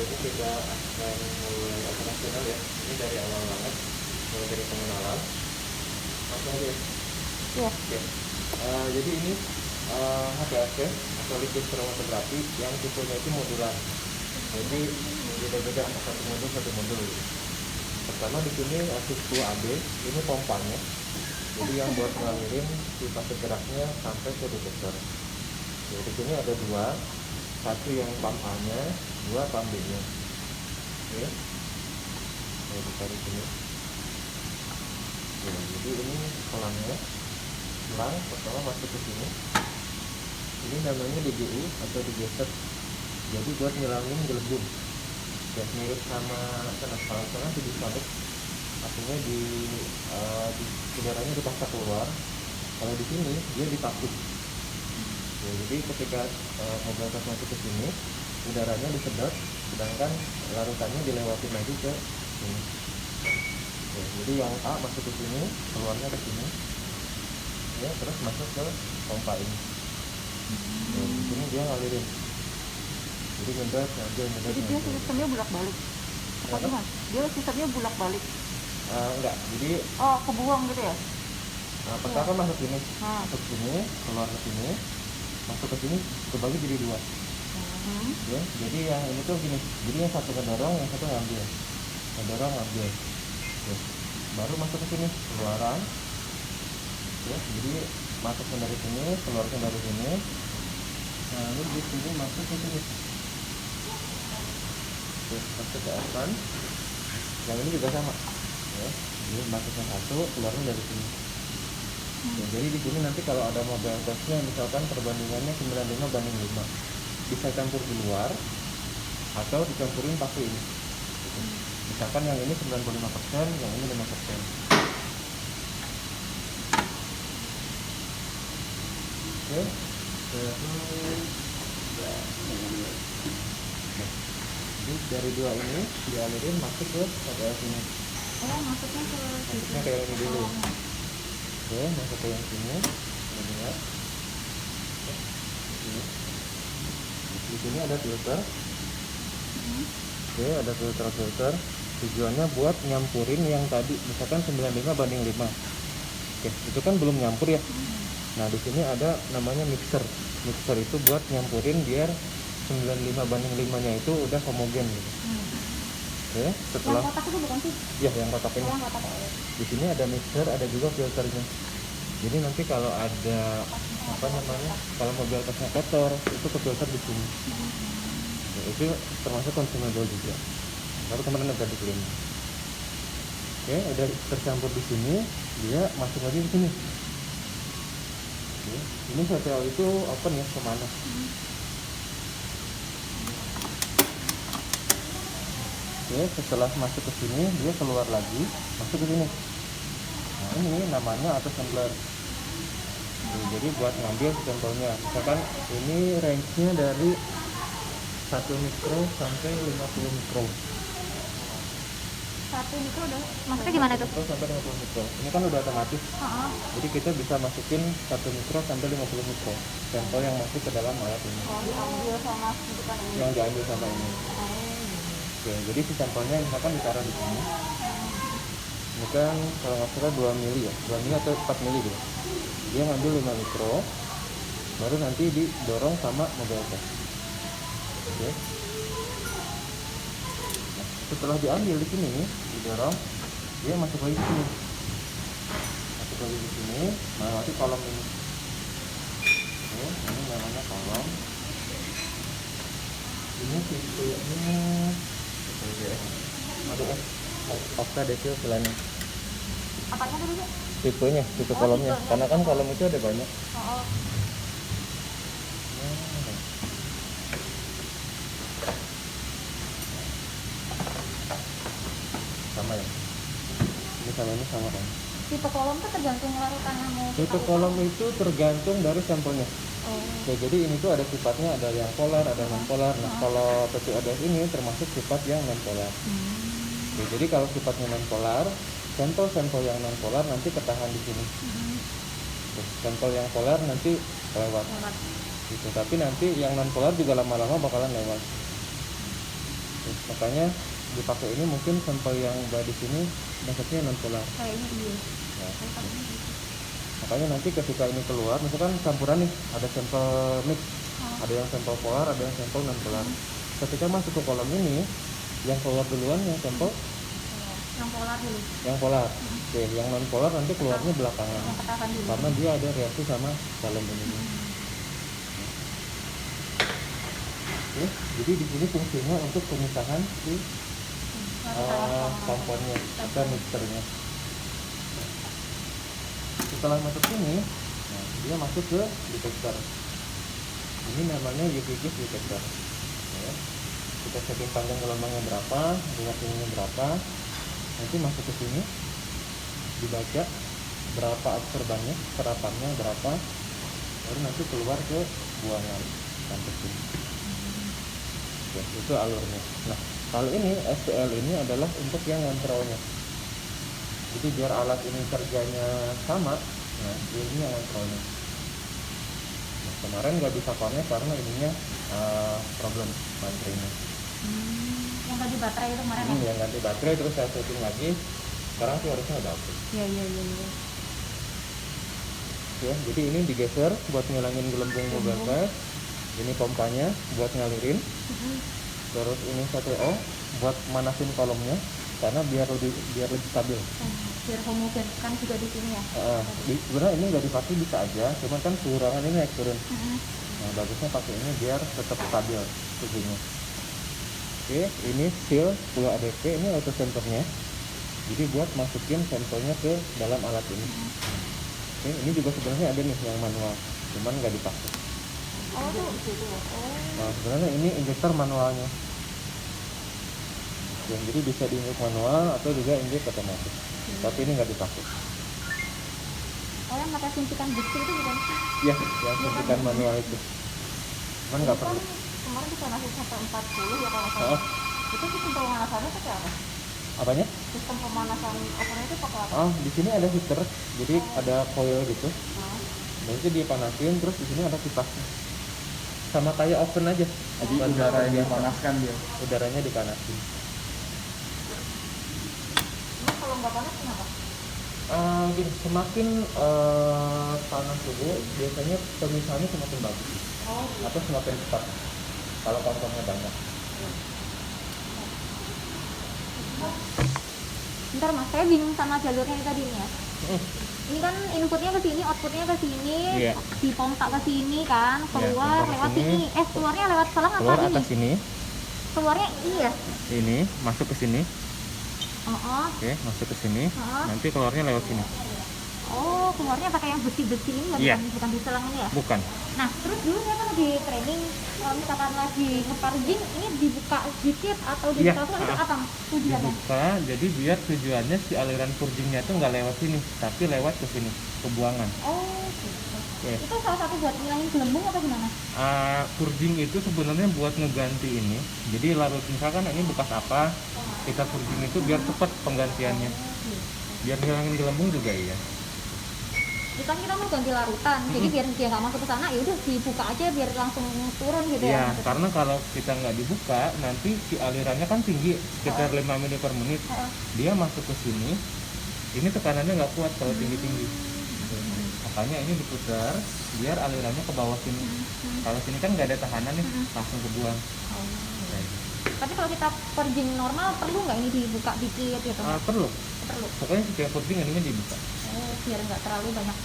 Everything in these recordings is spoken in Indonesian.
ini kita akan mulai operasional ya. Ini dari awal banget, mulai dari pengenalan. Langsung aja ya. Iya. Oke. Jadi ini HPLC atau liquid chromatografi yang tipenya itu modular. Jadi beda-beda satu modul. Pertama di sini susu AB, ini pompanya. Jadi yang buat ngalirin si fase geraknya sampai ke detektor. Jadi di sini ada dua, satu yang pump A-nya, dua pump B-nya. Oke. Saya buka di sini. Ya, jadi ini selangnya. Selang pertama masuk ke sini. Ini namanya DGU atau digesek. Jadi buat ngilangin gelembung. Ya, mirip sama kalau Tubisonic. Artinya di udaranya dipaksa keluar. Kalau di sini dia ditampung. Ya, jadi ketika mobil gas masuk ke sini, udaranya disedot, sedangkan larutannya dilewatin lagi ke sini. Ya, jadi yang A masuk ke sini, keluarnya ke sini. Ya, terus masuk ke pompa ini. Ya, di sini dia ngalirin. Jadi ngegas aja. Jadi dia sistemnya bolak-balik. Dia sistemnya bolak-balik. Enggak, jadi kebuang gitu ya? pertama masuk sini, masuk sini, keluar ke sini, masuk ke sini, kebagi jadi dua. Ya, jadi yang ini tuh gini, jadi yang satu ngedorong, yang satu ngambil, ngedorong ngambil. Ya, baru masuk ke sini, keluaran. Ya, jadi masuknya dari sini, keluarnya dari sini, lalu di sini masuk ke sini. Ya, masuk ke F1. Yang ini juga sama. Ya, jadi masuknya satu, keluarnya dari sini. Ya, jadi di sini nanti kalau ada mobil gasnya misalkan perbandingannya 95/5, bisa campur di luar atau dicampurin pakai ini. Misalkan yang ini 95%, yang ini 5%. Oke. Jadi dari dua ini dialirin masuk ke HPLC ini. Masuknya ke yang ini dulu. Oke, masuk ke yang sini. Lihat. Di sini ada filter. Oke, ada filter. Tujuannya buat nyampurin yang tadi, misalkan 95/5. Oke, itu kan belum nyampur ya. Nah, di sini ada namanya mixer. Mixer itu buat nyampurin biar 95/5-nya itu udah homogen gitu. Oke, setelah yang kotak itu bukan sih? Ya, yang kotak ini. Yang kotak. Di sini ada mixer, ada juga filternya. Jadi nanti kalau ada kalau mobil gasnya kotor, itu ke filter di sini. Ya, itu termasuk consumable juga. Baru kemarin udah di clean. Oke, udah tercampur di sini, dia masuk lagi ke sini. Oke, ini VTL itu open ya, kemana? Oke, setelah masuk ke sini, dia keluar lagi, masuk ke sini. Nah, ini namanya auto sampler. Jadi buat ngambil sampelnya, misalkan ini range-nya dari 1 mikro sampai 50 mikro. 1 mikro udah, maksudnya gimana tuh? 1 mikro sampai 50 mikro. Ini kan udah otomatis. Jadi kita bisa masukin 1 mikro sampai 50 mikro sampel yang masuk ke dalam alat ini. Diambil sama ini. Yang diambil sama ini. Oke, jadi si sampelnya misalkan ditaruh di sini. Ini kan kalau nggak salah 2 mili ya, 2 mili atau 4 mili gitu. Dia ngambil 5 mikro, baru nanti didorong sama mobil gas. Oke. Nah, setelah diambil di sini, didorong, dia masuk lagi ke sini. Masuk lagi ke sini, melewati kolom ini. Oke, ini namanya kolom. Ini tipenya Okta Desil Selana. Apanya dulu? Tipenya, tipe kolomnya. Karena kan kolom itu ada banyak. Sama ya? Ini sama kan? Tipe kolom tuh tergantung larutan yang mau. Tipe kolom itu tergantung dari sampelnya. Ya, jadi ini tuh ada sifatnya, ada yang polar, ada non polar. Nah, kalau PCODS ini termasuk sifat yang non polar. Ya, jadi kalau sifatnya non polar, sampel yang non polar nanti ketahan di sini. Sampel yang polar nanti lewat. Gitu. Tapi nanti yang non polar juga lama-lama bakalan lewat. Makanya dipakai ini mungkin sampel yang di sini maksudnya non polar. Kayaknya iya. Nah, Saya takutnya gitu. makanya nanti ketika ini keluar, misalkan campuran nih, ada sampel mix, ada yang sampel polar, ada yang sampel non polar. Ketika masuk ke kolom ini, yang keluar duluan yang sampel Yang polar dulu. yang polar. Oke, yang non polar nanti keluarnya belakangan. Yang ketakan dulu. Karena dia ada reaksi sama dalam ini. Oke, jadi di sini fungsinya untuk pemisahan si komponnya atau mixernya. Setelah masuk sini, nah, dia masuk ke detector. Ini namanya UV gas detector. Ya. Kita setting panjang gelombangnya berapa, minyak ininya berapa, nanti masuk ke sini, dibaca berapa absorbannya, serapannya berapa, baru nanti keluar ke buangan sampai sini. Ya, itu alurnya. Nah, kalau ini SPL ini adalah untuk yang ngontrolnya. Jadi biar alat ini kerjanya sama, nah ini yang ngontrolnya. Nah, kemarin nggak bisa connect karena ininya problem baterainya. Yang ganti baterai itu kemarin ya? Yang ganti baterai terus saya setting lagi. Sekarang sih harusnya udah oke. Iya. Ya, jadi ini digeser buat ngilangin gelembung mobil gas. Ini pompanya buat ngalirin. Terus ini 1O buat manasin kolomnya karena biar lebih stabil. Biar homogen kan juga di sini ya. Sebenarnya ini nggak dipakai bisa aja, cuman kan kurangan ini naik turun. Nah, bagusnya pakai ini biar tetap stabil suhunya. Oke, ini seal 10 ADP, ini auto sensornya. Jadi buat masukin sensornya ke dalam alat ini. Oke, ini juga sebenarnya ada nih yang manual, cuman nggak dipakai. Oh, tuh di situ. Nah, sebenarnya ini injektor manualnya. Yang jadi bisa diinjek manual atau juga injek otomatis. Tapi ini nggak dipakai. Oh, yang pakai suntikan besi itu bukan? Ya, yang suntikan manual itu. Cuman nggak perlu. Kemarin bisa ngasih sampai 40 ya kalau nggak salah. Itu sistem pemanasannya pakai apa? Apanya? Sistem pemanasan ovennya itu pakai apa? Oh, di sini ada heater, jadi ada coil gitu. Dan itu dia panasin, terus di sini ada kipasnya. Sama kayak oven aja. Jadi udara yang dipanaskan dia. Udaranya dipanasin. Ini kalau nggak panas kenapa? Gini, semakin panas suhu, biasanya pemisahannya semakin bagus. Atau semakin cepat. Kalau kompornya banyak. Bentar mas, saya bingung sama jalurnya ini tadi nih ya. Ini kan inputnya ke sini, outputnya ke sini, dipompa ke sini kan, keluar lewat sini. Keluarnya lewat selang apa Keluar ini? atas sini. Keluarnya ini ya? Ini masuk ke sini. Oke, masuk ke sini. Nanti keluarnya lewat sini. Oh, keluarnya pakai yang besi-besi ini bukan di selang ini ya? Bukan. Nah, terus dulu saya kan lagi training, misalkan lagi ngeparging, ini dibuka sedikit atau dibuka itu apa tujuannya? Dibuka, jadi biar tujuannya si aliran purgingnya itu nggak lewat sini, tapi lewat ke sini, ke buangan. Oh, gitu. Itu salah satu buat ngilangin gelembung atau gimana? Purging itu sebenarnya buat ngeganti ini. Jadi larut misalkan ini bekas apa, kita purging itu biar cepat penggantiannya. Biar ngilangin gelembung juga iya. Itu kan kita mau ganti larutan, jadi biar dia nggak masuk ke sana, ya udah dibuka aja biar langsung turun gitu ya. Karena kalau kita nggak dibuka, nanti si alirannya kan tinggi, sekitar 5 mili per menit. Dia masuk ke sini, ini tekanannya nggak kuat kalau tinggi-tinggi. Makanya ini diputar, biar alirannya ke bawah sini. Kalau sini kan nggak ada tahanan nih, langsung kebuang. Tapi kalau kita purging normal, perlu nggak ini dibuka dikit gitu? Perlu. Pokoknya setiap purging ininya dibuka. Biar nggak terlalu banyak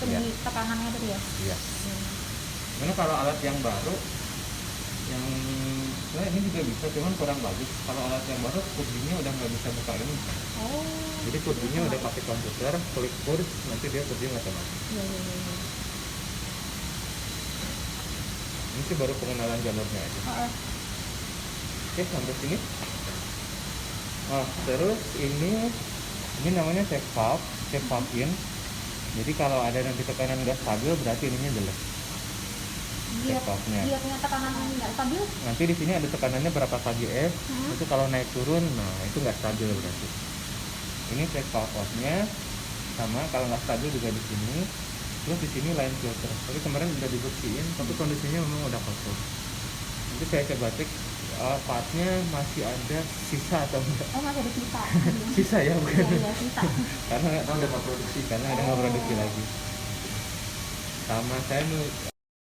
tinggi tekanannya tadi ya? Iya. Karena kalau alat yang baru, yang ini juga bisa, cuman kurang bagus. Kalau alat yang baru, purgingnya udah nggak bisa buka ini. Jadi purgingnya udah pakai komputer, klik purge, nanti dia purging otomatis. Ini sih baru pengenalan jalurnya aja. Oke, sampai sini. Terus ini namanya check valve in. Jadi kalau ada nanti tekanan nggak stabil, berarti ininya jelek. Check valve-nya. Dia punya tekanan nggak stabil. Nanti di sini ada tekanannya berapa kgs. Itu kalau naik turun, nah itu nggak stabil berarti. Ini check valve-nya sama, kalau nggak stabil juga di sini. Terus di sini line filter. Tapi kemarin udah dibersihin, tapi kondisinya memang udah kotor. Nanti saya coba cek partnya masih ada sisa atau enggak? Oh, masih ada sisa. Sisa ya, bukan? Iya, sisa. Karena nggak tahu udah nggak produksi, karena udah nggak produksi lagi. Sama saya